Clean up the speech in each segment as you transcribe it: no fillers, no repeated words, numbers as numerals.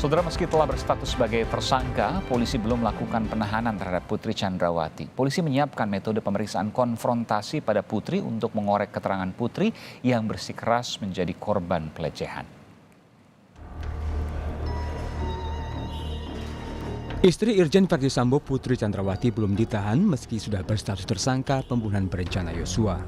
Saudara, meski telah berstatus sebagai tersangka, polisi belum melakukan penahanan terhadap Putri Chandrawati. Polisi menyiapkan metode pemeriksaan konfrontasi pada Putri untuk mengorek keterangan Putri yang bersikeras menjadi korban pelecehan. Istri Irjen Verdi Sambo, Putri Chandrawati, belum ditahan meski sudah berstatus tersangka pembunuhan berencana Yosua.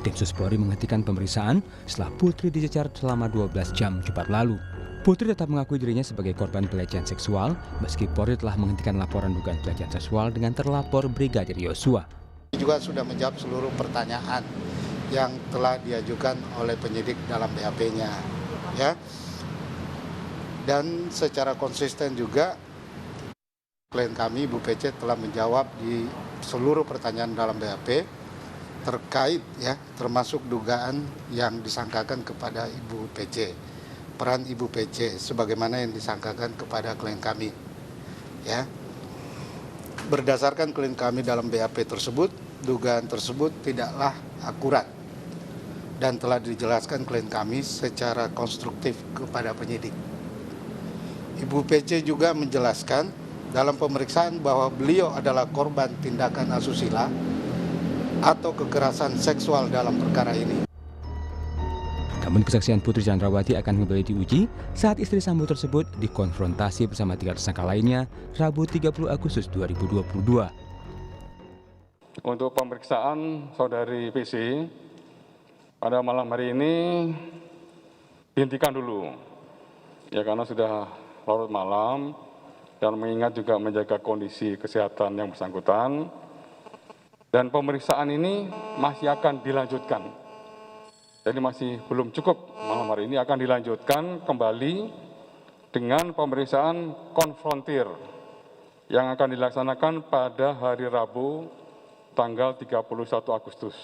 Tim Sus Polri menghentikan pemeriksaan setelah Putri dicecar selama 12 jam Jumat lalu. Putri tetap mengakui dirinya sebagai korban pelecehan seksual meski Polri telah menghentikan laporan dugaan pelecehan seksual dengan terlapor Brigadir Yosua. Juga sudah menjawab seluruh pertanyaan yang telah diajukan oleh penyidik dalam BAP-nya, ya. Dan secara konsisten juga klien kami Ibu PC telah menjawab di seluruh pertanyaan dalam BAP terkait, ya, termasuk dugaan yang disangkakan kepada Ibu PC. Peran Ibu PC sebagaimana yang disangkakan kepada klien kami, ya. Berdasarkan klien kami dalam BAP tersebut, dugaan tersebut tidaklah akurat dan telah dijelaskan klien kami secara konstruktif kepada penyidik. Ibu PC juga menjelaskan dalam pemeriksaan bahwa beliau adalah korban tindakan asusila atau kekerasan seksual dalam perkara ini. Namun kesaksian Putri Chandrawati akan kembali diuji saat istri Sambo tersebut dikonfrontasi bersama 3 tersangka lainnya Rabu 30 Agustus 2022. Untuk pemeriksaan saudari PC pada malam hari ini dihentikan dulu, ya, karena sudah larut malam dan mengingat juga menjaga kondisi kesehatan yang bersangkutan. Dan pemeriksaan ini masih akan dilanjutkan. Jadi masih belum cukup, malam hari ini akan dilanjutkan kembali dengan pemeriksaan konfrontir yang akan dilaksanakan pada hari Rabu tanggal 31 Agustus.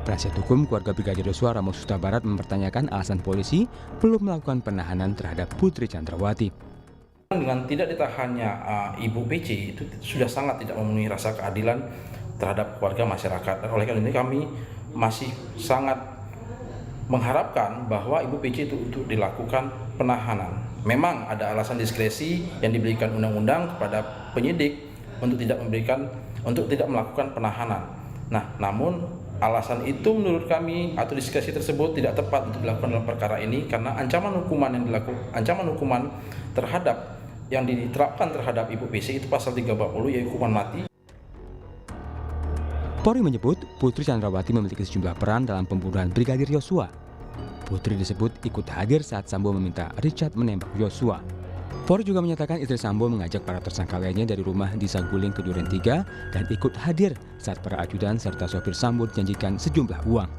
Penasihat hukum keluarga Brigadir Yosua Ramos Huta Barat mempertanyakan alasan polisi belum melakukan penahanan terhadap Putri Chandrawati. Dengan tidak ditahannya Ibu PC itu sudah sangat tidak memenuhi rasa keadilan terhadap warga masyarakat. Oleh karena ini kami masih sangat mengharapkan bahwa Ibu PC itu untuk dilakukan penahanan. Memang ada alasan diskresi yang diberikan undang-undang kepada penyidik untuk tidak melakukan penahanan. Nah, namun alasan itu menurut kami atau diskresi tersebut tidak tepat untuk dilakukan dalam perkara ini karena ancaman hukuman terhadap yang diterapkan terhadap Ibu PC itu pasal 340 yaitu hukuman mati. Polri menyebut Putri Chandrawati memiliki sejumlah peran dalam pembunuhan Brigadir Yosua. Putri disebut ikut hadir saat Sambo meminta Richard menembak Yosua. Polri juga menyatakan istri Sambo mengajak para tersangka lainnya dari rumah di Saguling ke Duren 3 dan ikut hadir saat para ajudan serta sopir Sambo dijanjikan sejumlah uang.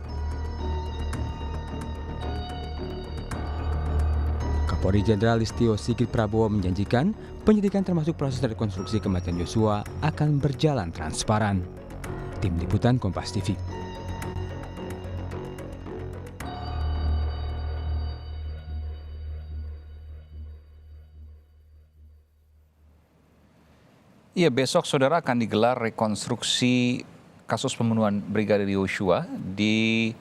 Kapolri Jenderal Listio Sigit Prabowo menjanjikan penyidikan termasuk proses rekonstruksi kematian Yosua akan berjalan transparan. Tim Liputan Kompas TV. Iya, besok saudara akan digelar rekonstruksi kasus pembunuhan Brigadir Yosua di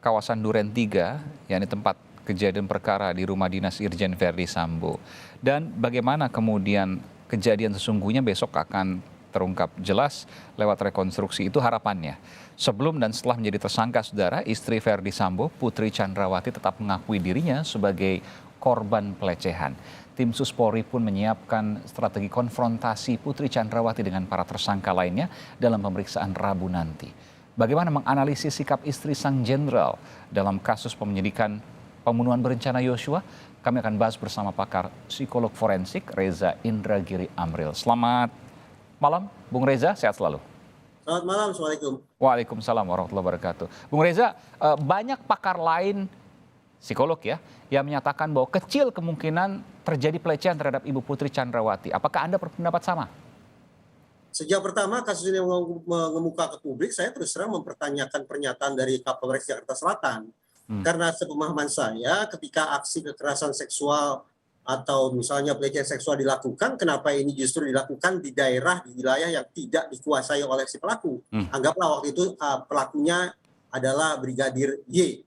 kawasan Duren 3, yakni tempat kejadian perkara di rumah dinas Irjen Verdi Sambo. Dan bagaimana kemudian kejadian sesungguhnya besok akan terungkap jelas lewat rekonstruksi, itu harapannya. Sebelum dan setelah menjadi tersangka, saudara, istri Verdi Sambo, Putri Chandrawati, tetap mengakui dirinya sebagai korban pelecehan. Tim Sus Polri pun menyiapkan strategi konfrontasi Putri Chandrawati dengan para tersangka lainnya dalam pemeriksaan Rabu nanti. Bagaimana menganalisis sikap istri sang jenderal dalam kasus penyidikan pembunuhan berencana Yosua? Kami akan bahas bersama pakar psikolog forensik Reza Indragiri Amril. Selamat malam, Bung Reza, sehat selalu. Selamat malam, Assalamualaikum. Waalaikumsalam warahmatullahi wabarakatuh. Bung Reza, banyak pakar lain, psikolog ya, yang menyatakan bahwa kecil kemungkinan terjadi pelecehan terhadap Ibu Putri Chandrawati. Apakah Anda berpendapat sama? Sejak pertama kasus ini mengemuka ke publik, saya terus terang mempertanyakan pernyataan dari Kapolres Jakarta Selatan. Karena sepemahaman saya, ketika aksi kekerasan seksual atau misalnya pelecehan seksual dilakukan, kenapa ini justru dilakukan di daerah, di wilayah yang tidak dikuasai oleh si pelaku. Anggaplah waktu itu pelakunya adalah Brigadir Y.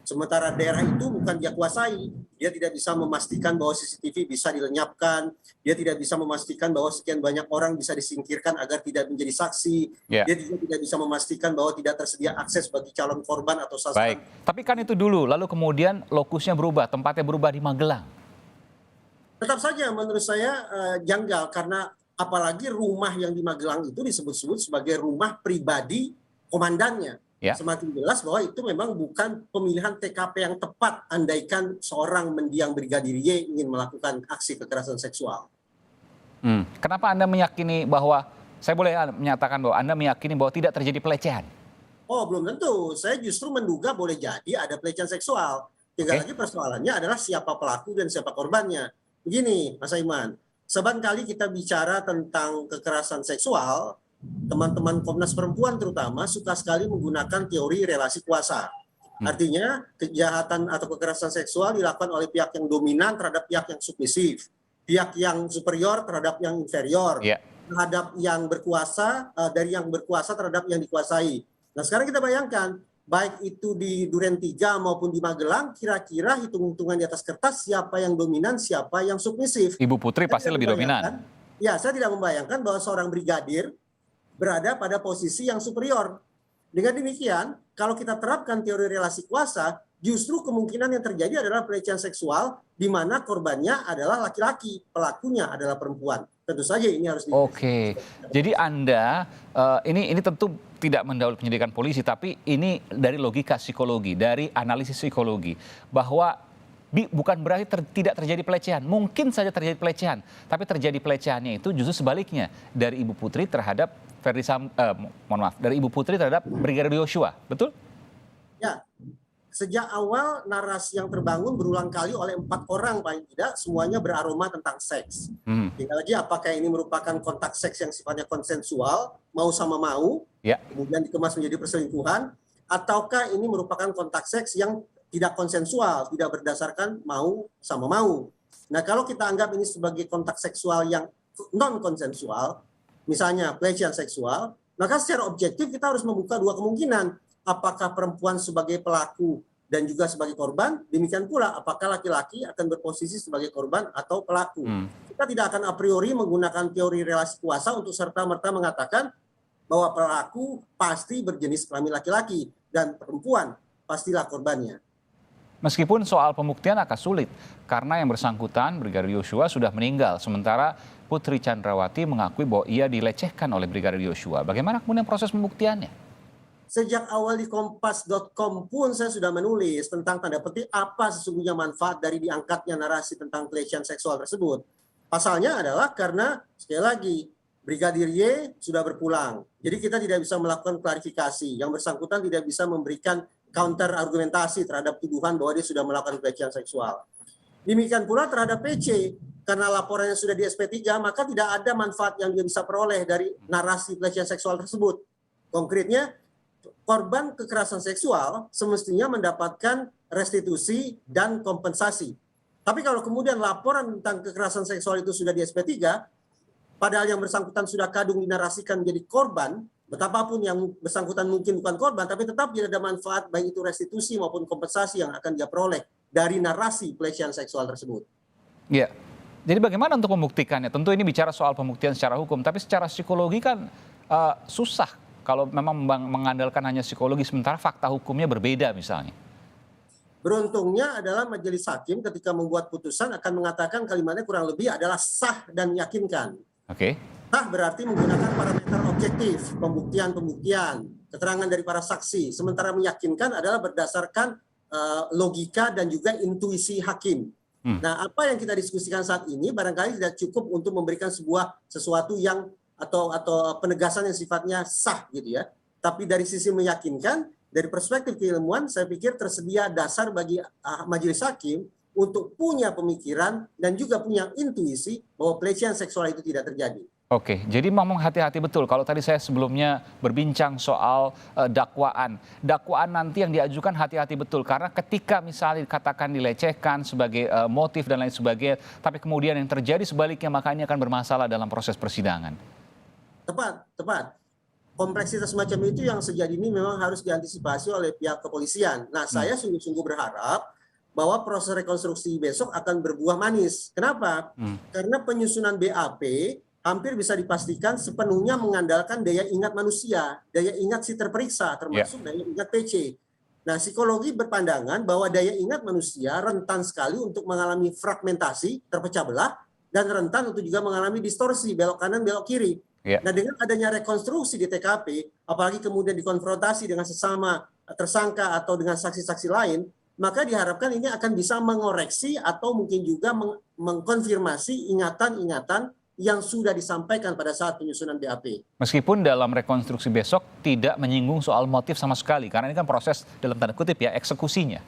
Sementara daerah itu bukan dia kuasai, dia tidak bisa memastikan bahwa CCTV bisa dilenyapkan, dia tidak bisa memastikan bahwa sekian banyak orang bisa disingkirkan agar tidak menjadi saksi, dia juga tidak bisa memastikan bahwa tidak tersedia akses bagi calon korban atau sasaran. Baik, tapi kan itu dulu, lalu kemudian lokusnya berubah, tempatnya berubah di Magelang. Tetap saja menurut saya janggal, karena apalagi rumah yang di Magelang itu disebut-sebut sebagai rumah pribadi komandannya. Semakin jelas bahwa itu memang bukan pemilihan TKP yang tepat andaikan seorang mendiang Brigadir Y ingin melakukan aksi kekerasan seksual. Kenapa Anda meyakini bahwa, saya boleh menyatakan bahwa Anda meyakini bahwa tidak terjadi pelecehan? Oh, belum tentu. Saya justru menduga boleh jadi ada pelecehan seksual. Tinggal lagi persoalannya adalah siapa pelaku dan siapa korbannya. Begini, Mas Aiman, seringkali kita bicara tentang kekerasan seksual, teman-teman Komnas Perempuan terutama suka sekali menggunakan teori relasi kuasa. Artinya kejahatan atau kekerasan seksual dilakukan oleh pihak yang dominan terhadap pihak yang submisif, pihak yang superior terhadap yang inferior, terhadap yang berkuasa, dari yang berkuasa terhadap yang dikuasai. Nah sekarang kita bayangkan, baik itu di Duren 3 maupun di Magelang, kira-kira hitung-hitungan di atas kertas siapa yang dominan, siapa yang submisif. Ibu Putri pasti lebih dominan. Ya, saya tidak membayangkan bahwa seorang brigadir berada pada posisi yang superior. Dengan demikian, kalau kita terapkan teori relasi kuasa, justru kemungkinan yang terjadi adalah pelecehan seksual di mana korbannya adalah laki-laki, pelakunya adalah perempuan. Tentu saja ini harus Oke. Jadi Anda ini tentu tidak mendahului penyidikan polisi, tapi ini dari logika psikologi, dari analisis psikologi, bahwa bukan berarti tidak terjadi pelecehan. Mungkin saja terjadi pelecehan, tapi terjadi pelecehannya itu justru sebaliknya dari Ibu Putri terhadap dari Ibu Putri terhadap Brigadir Yosua, betul? Ya, sejak awal narasi yang terbangun berulang kali oleh 4 orang paling tidak, semuanya beraroma tentang seks. Tinggal lagi apakah ini merupakan kontak seks yang sifatnya konsensual, mau sama mau, kemudian dikemas menjadi perselingkuhan, ataukah ini merupakan kontak seks yang tidak konsensual, tidak berdasarkan mau sama mau. Nah kalau kita anggap ini sebagai kontak seksual yang non konsensual, misalnya pelecehan seksual, maka secara objektif kita harus membuka 2 kemungkinan. Apakah perempuan sebagai pelaku dan juga sebagai korban, demikian pula apakah laki-laki akan berposisi sebagai korban atau pelaku. Kita tidak akan a priori menggunakan teori relasi kuasa untuk serta-merta mengatakan bahwa pelaku pasti berjenis kelamin laki-laki dan perempuan pastilah korbannya. Meskipun soal pembuktian akan sulit, karena yang bersangkutan Brigadir Yosua sudah meninggal, sementara Putri Chandrawati mengakui bahwa ia dilecehkan oleh Brigadir Yosua. Bagaimana kemudian proses pembuktiannya? Sejak awal di kompas.com pun saya sudah menulis tentang tanda petik apa sesungguhnya manfaat dari diangkatnya narasi tentang pelecehan seksual tersebut. Pasalnya adalah karena, sekali lagi, Brigadir Y sudah berpulang. Jadi kita tidak bisa melakukan klarifikasi. Yang bersangkutan tidak bisa memberikan counter argumentasi terhadap tuduhan bahwa dia sudah melakukan pelecehan seksual. Demikian pula terhadap PC, karena laporannya sudah di SP3, maka tidak ada manfaat yang dia bisa peroleh dari narasi pelecehan seksual tersebut. Konkretnya, korban kekerasan seksual semestinya mendapatkan restitusi dan kompensasi. Tapi kalau kemudian laporan tentang kekerasan seksual itu sudah di SP3, padahal yang bersangkutan sudah kadung dinarasikan menjadi korban, betapapun yang bersangkutan mungkin bukan korban, tapi tetap tidak ada manfaat baik itu restitusi maupun kompensasi yang akan dia peroleh dari narasi pelecehan seksual tersebut. Ya, jadi bagaimana untuk membuktikannya? Tentu ini bicara soal pembuktian secara hukum, tapi secara psikologi kan susah kalau memang mengandalkan hanya psikologi, sementara fakta hukumnya berbeda misalnya. Beruntungnya adalah majelis hakim ketika membuat putusan akan mengatakan kalimatnya kurang lebih adalah sah dan meyakinkan. Oke. Sah berarti menggunakan parameter objektif, pembuktian, keterangan dari para saksi. Sementara meyakinkan adalah berdasarkan logika dan juga intuisi hakim. Nah, apa yang kita diskusikan saat ini barangkali tidak cukup untuk memberikan sesuatu yang atau penegasan yang sifatnya sah gitu ya. Tapi dari sisi meyakinkan, dari perspektif keilmuan, saya pikir tersedia dasar bagi majelis hakim untuk punya pemikiran dan juga punya intuisi bahwa pelecehan seksual itu tidak terjadi. Oke, jadi memang hati-hati betul. Kalau tadi saya sebelumnya berbincang soal dakwaan nanti yang diajukan hati-hati betul. Karena ketika misalnya dikatakan dilecehkan sebagai motif dan lain sebagainya, tapi kemudian yang terjadi sebaliknya, maka ini akan bermasalah dalam proses persidangan. Tepat. Kompleksitas semacam itu yang sejauh ini memang harus diantisipasi oleh pihak kepolisian. Nah, saya sungguh-sungguh berharap bahwa proses rekonstruksi besok akan berbuah manis. Kenapa? Karena penyusunan BAP hampir bisa dipastikan sepenuhnya mengandalkan daya ingat manusia, daya ingat si terperiksa, termasuk daya ingat PC. Nah, psikologi berpandangan bahwa daya ingat manusia rentan sekali untuk mengalami fragmentasi, terpecah belah, dan rentan untuk juga mengalami distorsi, belok kanan, belok kiri. Nah, dengan adanya rekonstruksi di TKP, apalagi kemudian dikonfrontasi dengan sesama tersangka atau dengan saksi-saksi lain, maka diharapkan ini akan bisa mengoreksi atau mungkin juga mengkonfirmasi ingatan-ingatan yang sudah disampaikan pada saat penyusunan BAP. Meskipun dalam rekonstruksi besok tidak menyinggung soal motif sama sekali, karena ini kan proses dalam tanda kutip ya, eksekusinya.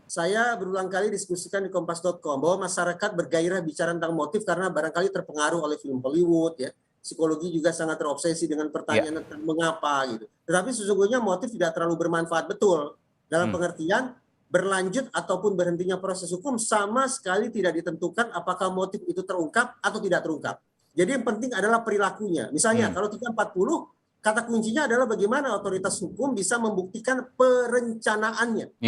Saya berulang kali diskusikan di kompas.com bahwa masyarakat bergairah bicara tentang motif karena barangkali terpengaruh oleh film Hollywood ya. Psikologi juga sangat terobsesi dengan pertanyaan tentang mengapa gitu. Tetapi sesungguhnya motif tidak terlalu bermanfaat betul. Dalam pengertian berlanjut ataupun berhentinya proses hukum sama sekali tidak ditentukan apakah motif itu terungkap atau tidak terungkap. Jadi yang penting adalah perilakunya. Misalnya kalau 340, kata kuncinya adalah bagaimana otoritas hukum bisa membuktikan perencanaannya.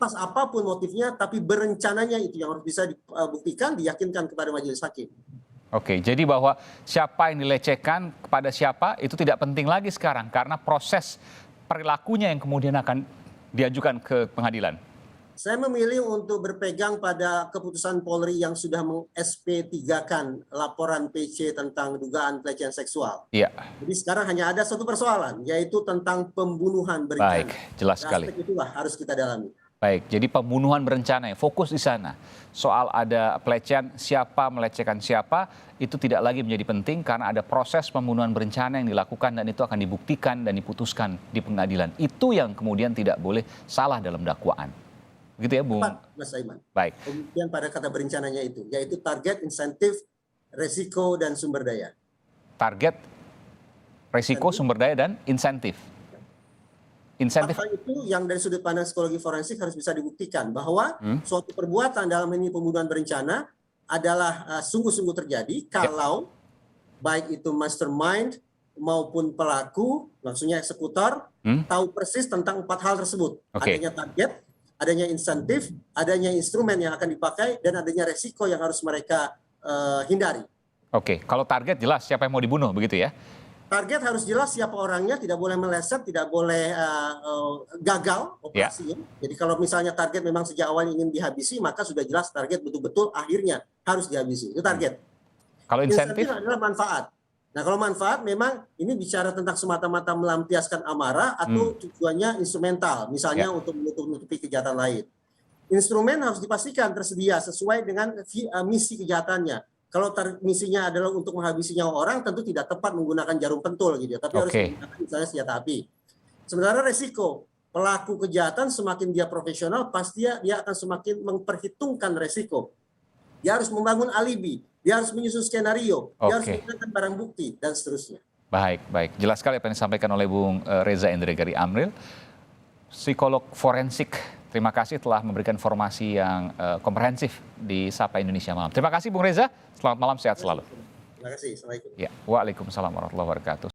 Atas apapun motifnya, tapi berencananya itu yang harus bisa dibuktikan, diyakinkan kepada majelis hakim. Oke, jadi bahwa siapa yang dilecehkan kepada siapa itu tidak penting lagi sekarang karena proses perilakunya yang kemudian akan diajukan ke pengadilan. Saya memilih untuk berpegang pada keputusan Polri yang sudah meng-SP3-kan laporan PC tentang dugaan pelecehan seksual. Jadi sekarang hanya ada satu persoalan, yaitu tentang pembunuhan berencana. Baik, jelas sekali. Aspek itulah harus kita dalami. Baik, jadi pembunuhan berencana, fokus di sana. Soal ada pelecehan, siapa melecehkan siapa, itu tidak lagi menjadi penting karena ada proses pembunuhan berencana yang dilakukan dan itu akan dibuktikan dan diputuskan di pengadilan. Itu yang kemudian tidak boleh salah dalam dakwaan. Begitu ya, Bung? Mas Aiman. Baik. Kemudian pada kata berencananya itu, yaitu target, insentif, resiko, dan sumber daya. Target, resiko, sumber daya, dan insentif. Insentif itu yang dari sudut pandang psikologi forensik harus bisa dibuktikan bahwa suatu perbuatan dalam ini pembunuhan berencana adalah sungguh-sungguh terjadi kalau baik itu mastermind maupun pelaku, maksudnya eksekutor, tahu persis tentang 4 hal tersebut. Adanya target, adanya insentif, adanya instrumen yang akan dipakai, dan adanya resiko yang harus mereka hindari. Oke, kalau target jelas siapa yang mau dibunuh, begitu ya? Target harus jelas siapa orangnya, tidak boleh meleset, tidak boleh gagal operasinya. Jadi kalau misalnya target memang sejak awal ingin dihabisi, maka sudah jelas target betul-betul akhirnya harus dihabisi. Itu target. Kalau insentif adalah manfaat. Nah kalau manfaat memang ini bicara tentang semata-mata melampiaskan amarah atau tujuannya instrumental, misalnya untuk menutupi kejahatan lain. Instrumen harus dipastikan tersedia sesuai dengan misi kejahatannya. Kalau misinya adalah untuk menghabisi nyawa orang, tentu tidak tepat menggunakan jarum pentul gitu ya, tapi harus menggunakan misalnya senjata api. Sementara resiko, pelaku kejahatan semakin dia profesional, pasti dia akan semakin memperhitungkan resiko. Dia harus membangun alibi, dia harus menyusun skenario, dia harus menggunakan barang bukti, dan seterusnya. Baik. Jelas sekali apa yang disampaikan oleh Bung Reza Indragiri Amril, psikolog forensik. Terima kasih telah memberikan informasi yang komprehensif di Sapa Indonesia Malam. Terima kasih Bung Reza, selamat malam, sehat selalu. Terima kasih, Assalamualaikum. Waalaikumsalam warahmatullahi wabarakatuh.